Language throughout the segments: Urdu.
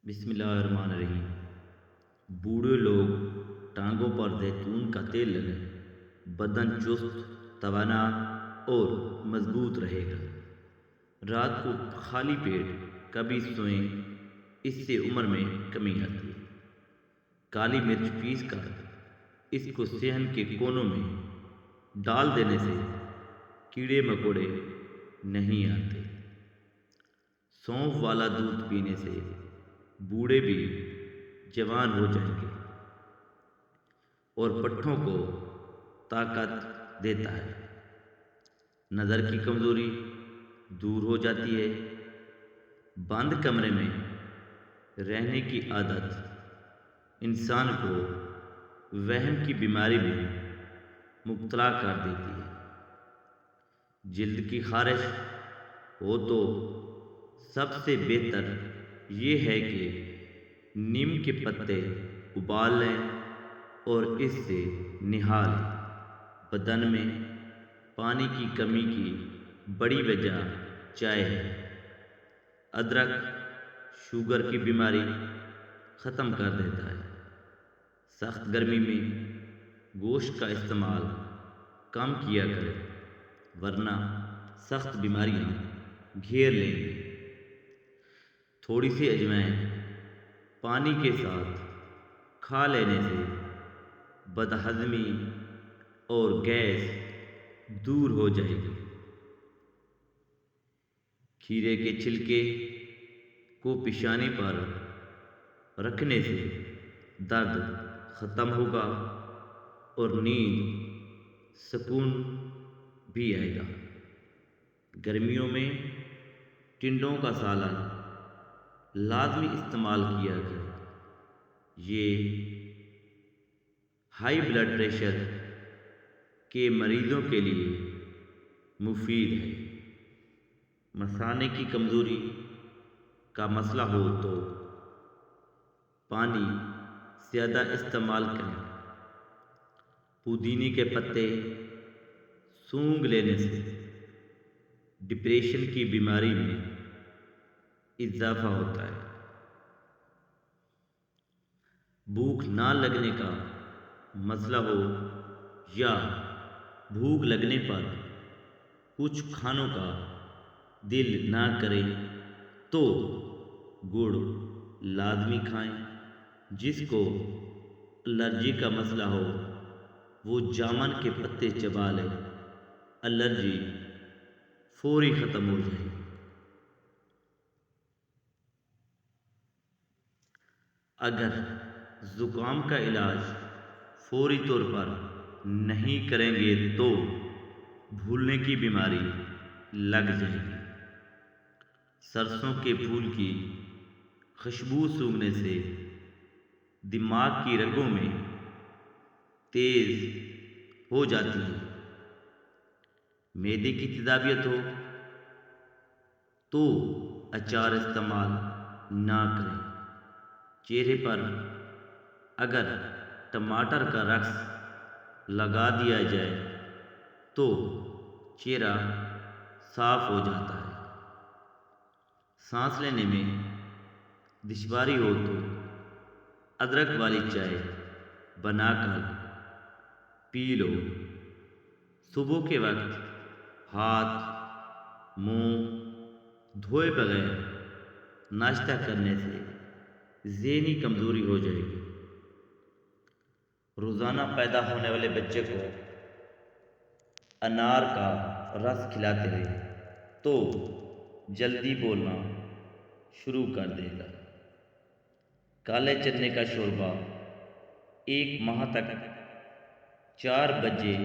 بسم اللہ الرحمن الرحیم۔ بوڑھے لوگ ٹانگوں پر زیتون کا تیل لگائیں، بدن چست، توانا اور مضبوط رہے گا۔ رات کو خالی پیٹ کبھی سوئیں، اس سے عمر میں کمی آتی ہے۔ کالی مرچ پیس کر اس کو صحن کے کونوں میں ڈال دینے سے کیڑے مکوڑے نہیں آتے۔ سونف والا دودھ پینے سے بوڑھے بھی جوان ہو جائیں گے اور پٹھوں کو طاقت دیتا ہے۔ نظر کی کمزوری دور ہو جاتی ہے۔ بند کمرے میں رہنے کی عادت انسان کو وہم کی بیماری میں مبتلا کر دیتی ہے۔ جلد کی خارش ہو تو سب سے بہتر یہ ہے کہ نیم کے پتے ابال لیں اور اس سے نہا لیں۔ بدن میں پانی کی کمی کی بڑی وجہ چائے ہے۔ ادرک شوگر کی بیماری ختم کر دیتا ہے۔ سخت گرمی میں گوشت کا استعمال کم کیا کریں، ورنہ سخت بیماریاں گھیر لیں گی۔ تھوڑی سی اجوائن پانی کے ساتھ کھا لینے سے بدہضمی اور گیس دور ہو جائے گی۔ کھیرے کے چھلکے کو پیشانی پر رکھنے سے درد ختم ہوگا اور نیند سکون بھی آئے گا۔ گرمیوں میں ٹنڈوں کا سالن لازمی استعمال کیا کریں۔ یہ ہائی بلڈ پریشر کے مریضوں کے لیے مفید ہے۔ مثانے کی کمزوری کا مسئلہ ہو تو پانی زیادہ استعمال کریں۔ پودینے کے پتے سونگھ لینے سے ڈپریشن کی بیماری میں اضافہ ہوتا ہے۔ بھوک نہ لگنے کا مسئلہ ہو یا بھوک لگنے پر کچھ کھانوں کا دل نہ کرے تو گڑ لازمی کھائیں۔ جس کو الرجی کا مسئلہ ہو وہ جامن کے پتے چبا لے، الرجی فوری ختم ہو جائے گی۔ اگر زکام کا علاج فوری طور پر نہیں کریں گے تو بھولنے کی بیماری لگ جائے گی۔ سرسوں کے پھول کی خوشبو سونگھنے سے دماغ کی رگوں میں تیز ہو جاتی ہے۔ معدے کی تیزابیت ہو تو اچار استعمال نہ کریں۔ چہرے پر اگر ٹماٹر کا رس لگا دیا جائے تو چہرہ صاف ہو جاتا ہے۔ سانس لینے میں دشواری ہو تو ادرک والی چائے بنا کر پی لو۔ صبح کے وقت ہاتھ منہ دھوئے بغیر ناشتہ کرنے سے ذہنی کمزوری ہو جائے گی۔ روزانہ پیدا ہونے والے بچے کو انار کا رس کھلاتے رہے تو جلدی بولنا شروع کر دے گا۔ کالے چنے کا شوربہ 1 ماہ تک 4 بجے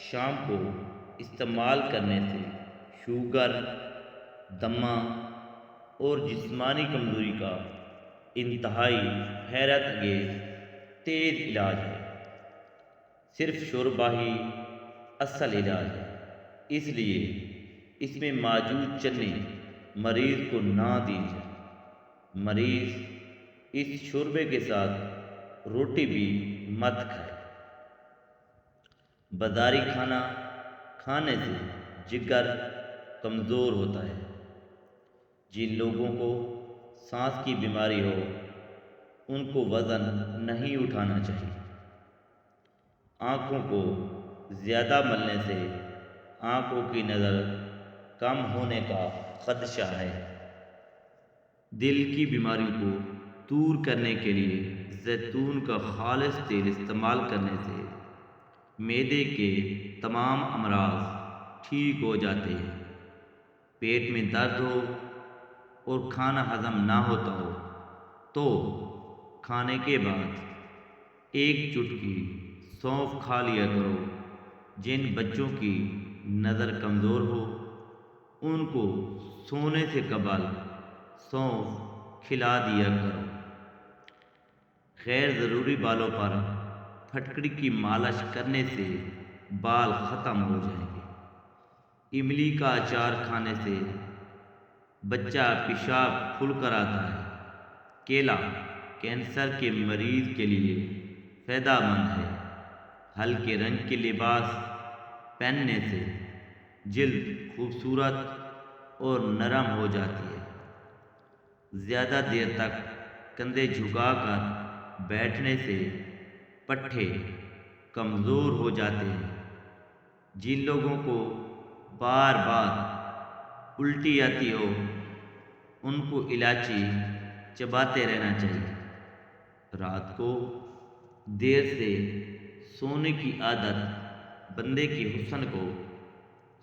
شام کو استعمال کرنے سے شوگر، دمہ اور جسمانی کمزوری کا انتہائی حیرت انگیز تیز علاج ہے۔ صرف شوربہ ہی اصل علاج ہے، اس لیے اس میں موجود چنے مریض کو نہ دیجیے۔ مریض اس شوربے کے ساتھ روٹی بھی مت کھائے۔ بازاری کھانا کھانے سے جگر کمزور ہوتا ہے۔ جن لوگوں کو سانس کی بیماری ہو ان کو وزن نہیں اٹھانا چاہیے۔ آنکھوں کو زیادہ ملنے سے آنکھوں کی نظر کم ہونے کا خدشہ ہے۔ دل کی بیماری کو دور کرنے کے لیے زیتون کا خالص تیل استعمال کرنے سے معدے کے تمام امراض ٹھیک ہو جاتے ہیں۔ پیٹ میں درد ہو اور کھانا ہضم نہ ہوتا ہو تو کھانے کے بعد ایک چٹکی سونف کھا لیا کرو۔ جن بچوں کی نظر کمزور ہو ان کو سونے سے قبل سونف کھلا دیا کرو۔ غیر ضروری بالوں پر پھٹکڑی کی مالش کرنے سے بال ختم ہو جائیں گے۔ املی کا اچار کھانے سے بچہ پیشاب کھل کر آتا ہے۔ کیلا کینسر کے مریض کے لیے فائدہ مند ہے۔ ہلکے رنگ کے لباس پہننے سے جلد خوبصورت اور نرم ہو جاتی ہے۔ زیادہ دیر تک کندھے جھکا کر بیٹھنے سے پٹھے کمزور ہو جاتے ہیں۔ جن لوگوں کو بار بار الٹی آتی ہو ان کو الائچی چباتے رہنا چاہیے۔ رات کو دیر سے سونے کی عادت بندے کے حسن کو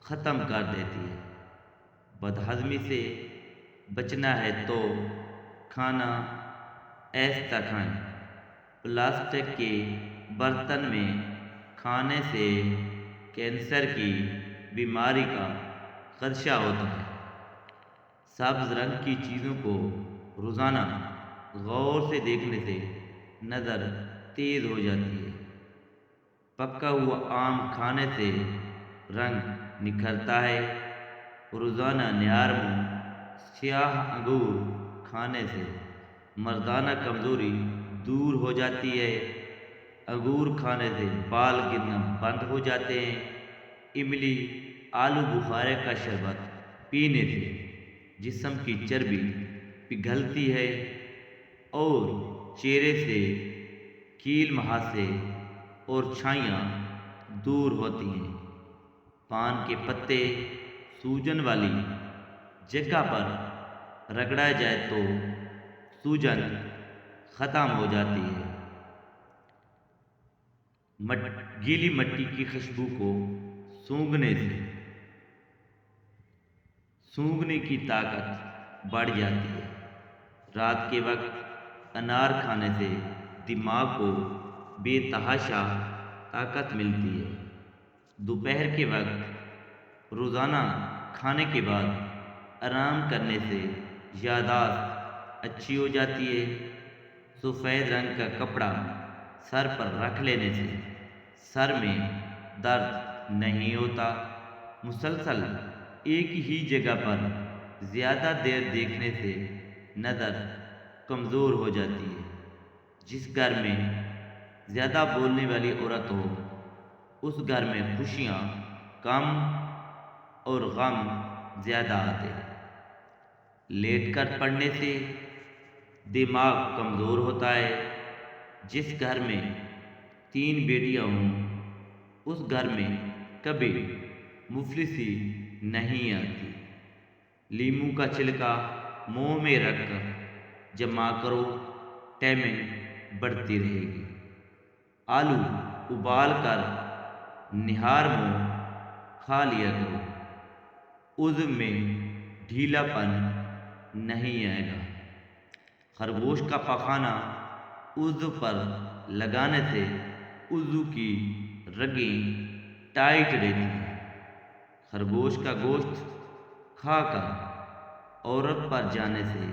ختم کر دیتی ہے۔ بدہضمی سے بچنا ہے تو کھانا ایسا کھائیں۔ پلاسٹک کے برتن میں کھانے سے کینسر کی بیماری کا خدشہ ہوتا ہے۔ سبز رنگ کی چیزوں کو روزانہ غور سے دیکھنے سے نظر تیز ہو جاتی ہے۔ پکا ہوا آم کھانے سے رنگ نکھرتا ہے۔ روزانہ نہار منہ سیاہ انگور کھانے سے مردانہ کمزوری دور ہو جاتی ہے۔ انگور کھانے سے بال گرنا بند ہو جاتے ہیں۔ املی آلو بخارے کا شربت پینے سے جسم کی چربی پگھلتی ہے اور چہرے سے کیل مہاسے اور چھائیاں دور ہوتی ہیں۔ پان کے پتے سوجن والی جگہ پر رگڑا جائے تو سوجن ختم ہو جاتی ہے۔ گیلی مٹی کی خوشبو کو سونگھنے کی طاقت بڑھ جاتی ہے۔ رات کے وقت انار کھانے سے دماغ کو بے تحاشا طاقت ملتی ہے۔ دوپہر کے وقت روزانہ کھانے کے بعد آرام کرنے سے یادداشت اچھی ہو جاتی ہے۔ سفید رنگ کا کپڑا سر پر رکھ لینے سے سر میں درد نہیں ہوتا۔ مسلسل ایک ہی جگہ پر زیادہ دیر دیکھنے سے نظر کمزور ہو جاتی ہے۔ جس گھر میں زیادہ بولنے والی عورت ہو اس گھر میں خوشیاں کم اور غم زیادہ آتے ہیں۔ لیٹ کر پڑھنے سے دماغ کمزور ہوتا ہے۔ جس گھر میں 3 بیٹیاں ہوں اس گھر میں کبھی مفلسی نہیں آتی۔ لیموں کا چھلکا منہ میں رکھ کر جمع کرو، ٹیمنگ بڑھتی رہے گی۔ آلو ابال کر نہار منہ کھا لیا کرو، عضو میں ڈھیلا پن نہیں آئے گا۔ خرگوش کا پخانہ عضو پر لگانے سے عضو کی رگیں ٹائٹ رہتی ہیں۔ خرگوش کا گوشت کھا کر عورت پر جانے سے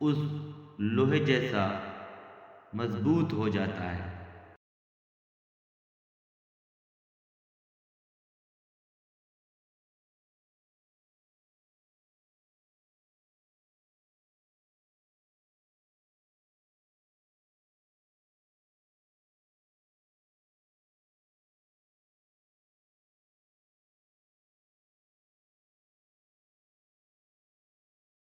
عضو لوہے جیسا مضبوط ہو جاتا ہے۔